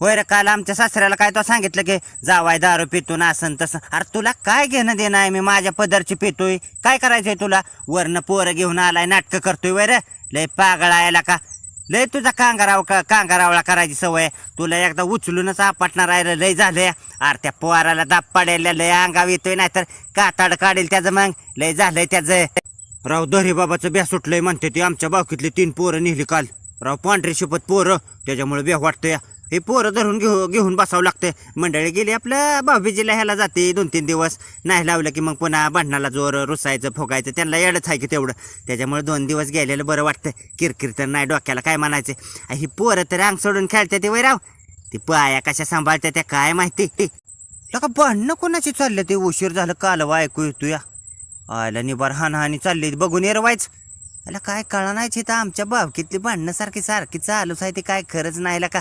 होय रे, काल आमच्या सासऱ्याला काय तो सांगितलं की जावाय दारू पितो ना असं तसं. अरे तुला काय घेणं देणं आहे? मी माझ्या पदरची पितोय, काय करायचंय तुला? वरनं पोरं घेऊन आलाय, नाटकं करतोय वय रे. लय पागळायला का, लय तुझा कांगारावळा करायची सवय. तुला एकदा उचलूनच आपटणार आहे रे, लय झालंय. अरे त्या पोराला दाब पडायला लय अंगाव येतोय, नाहीतर काताड काढेल त्याचं. मग लय झालंय त्याचं. राव दरी बाबाचं ब्या सुटलंय म्हणते ती. आमच्या बावकीतली 3 पोरं निघली काल. राव पांढरी शपथ पोरं, त्याच्यामुळे ब्या वाटतंय. हे पोरं धरून घेऊन बसावं लागतंय. मंडळी गेली आपल्या भाऊबीजीला, ह्याला जाते 2-3 दिवस. नाही लावलं की मग पुन्हा भांडणाला जोर, रुसायचं फुगायचं. त्यांना येडच आहे की तेवढं. त्याच्यामुळे 2 दिवस गेलेलं बरं वाटतं. किरकिर तर नाही डोक्याला, काय म्हणायचं. ही पोरं तर अंग सोडून खेळते ते वय राव. ती पाया कशा सांभाळते त्या काय माहिती. लका भांडणं कोणाची चालले ते? उशीर झालं कालवा ऐकू येतो या. आयला निबार हानहानी चालली, बघून येरवायच. याला काय कळा नाही तर आमच्या बावकीतली भांडणं सारखी चालूच आहे. ते काय खरंच नाही का.